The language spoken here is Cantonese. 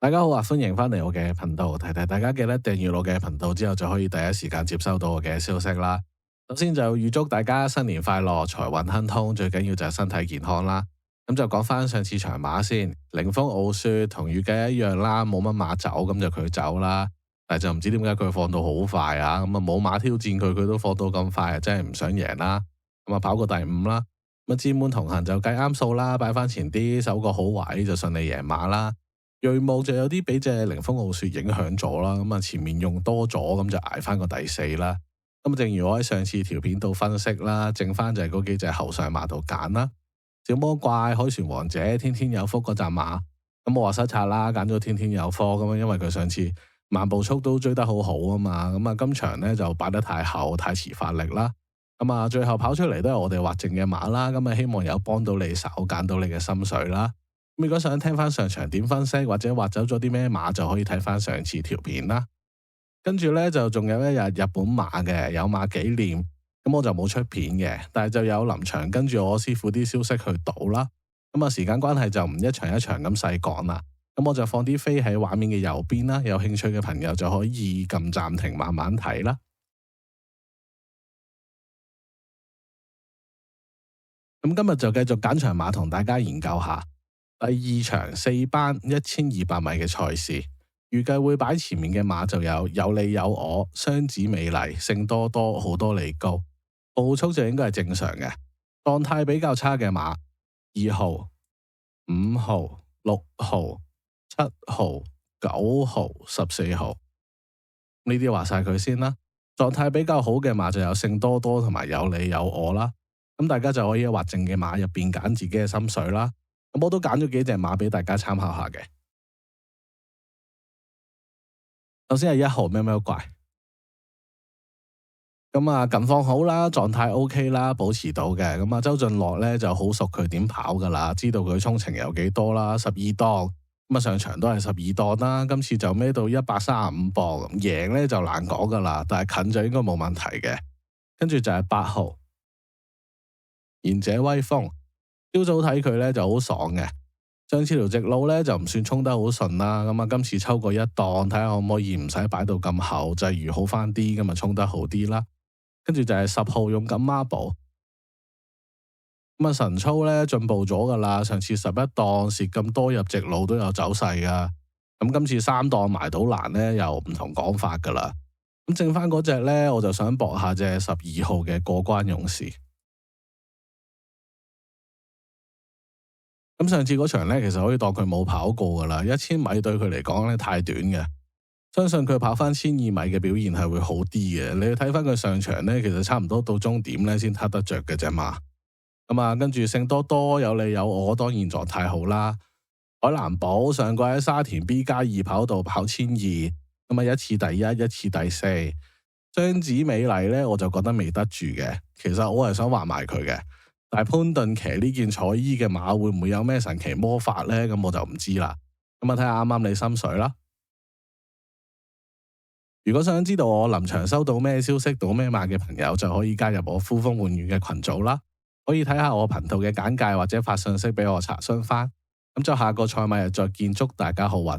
大家好啊，歡迎翻嚟我嘅頻道，提提大家記得訂閱我嘅頻道之後就可以第一時間接收到我嘅消息啦。首先就預祝大家新年快樂，財運亨通，最緊要就係身體健康啦。咁就講翻上次場馬先，凌風傲雪同預計一樣啦，冇乜馬走，咁就佢走啦。但係就唔知點解佢放到好快啊，咁啊冇馬挑戰佢，佢都放到咁快，真係唔想贏啦。咁啊跑過第5啦，咁啊佔滿同行就計啱數啦，擺翻前啲，守個好位就順利贏馬啦。銳務就有啲俾隻凌風傲雪影響咗啦，咁啊前面用多咗，咁就捱翻個第4啦。咁正如我喺上次條片度分析啦，剩翻就係嗰幾隻後上馬度揀啦。小魔怪、凱旋王者、天天有福嗰紮馬，咁我話失策啦，揀咗天天有福咁，因為佢上次慢步速都追得好好啊嘛，咁啊今場咧就擺得太後，太遲發力啦。咁啊最後跑出嚟都係我哋劃剩嘅馬啦，咁啊希望有幫到你手，揀到你嘅心水啦。如果想聽翻上場點分析或者劃走咗啲咩馬，就可以睇翻上次條片啦。跟住咧就仲有一日日本馬嘅有馬紀念，咁我就冇出片嘅，但係就有臨場跟住我師傅啲消息去賭啦。咁啊時間關係就唔一場一場咁細講啦。咁我就放啲飛喺畫面嘅右邊啦，有興趣嘅朋友就可以撳暫停慢慢睇啦。咁今日就繼續揀場馬同大家研究下。第2場4班1200米嘅賽事，預計會擺前面嘅馬就有你有我、雙子美麗、聖多多、好多利高，步速就應該係正常嘅。狀態比較差嘅馬2號、5號、6號、7號、9號、14號，呢啲話晒佢先啦。狀態比較好嘅馬就有聖多多同埋有你有我啦。咁大家就可以喺劃剩嘅馬入邊揀自己嘅心水啦。咁我都揀咗幾隻馬俾大家參考下嘅。首先係1號喵喵怪，咁啊近況好啦，狀態 OK 啦，保持到嘅。咁啊周俊樂咧就好熟佢點跑噶啦，知道佢衝程有幾多啦，12檔，咁啊上場都係12檔啦，今次就孭到135磅，贏咧就難講噶啦，但係近就應該冇問題嘅。跟住就係8號賢者威風。朝早睇佢咧就好爽嘅，上次條直路咧就唔算衝得好順啦，咁啊今次抽過一檔，睇下可唔可以唔使擺到咁後，際遇好翻啲，咁啊衝得好啲啦。跟住就係10號勇敢孖寶，咁啊神操咧進步咗噶啦，上次11檔蝕咁多入直路都有走勢噶，咁今次3檔埋到欄咧又唔同講法噶啦。咁剩翻嗰隻咧，我就想搏下隻12號嘅過關勇士。咁上次嗰場咧，其實可以當佢冇跑過噶啦，1000米對佢嚟講咧太短嘅，相信佢跑翻1200米嘅表現係會好啲嘅。你去睇翻佢上場咧，其實差唔多到終點咧先撻得着嘅啫嘛。咁啊，跟住聖多多有你有我，當然狀態好啦。海南寶上季喺沙田 B+2 跑道跑1200，咁啊一次第1，一次第4。雙子美麗咧，我就覺得未得住嘅。其實我係想畫埋佢嘅。但係潘頓騎呢件彩衣嘅馬會唔會有咩神奇魔法呢？咁我就唔知啦。咁啊睇下啱啱你心水啦。如果想知道我臨場收到咩消息、到咩馬嘅朋友，就可以加入我呼風喚雨嘅群組啦。可以睇下我頻道嘅簡介或者發信息俾我查詢翻。咁就下個賽馬日再見，祝大家好運。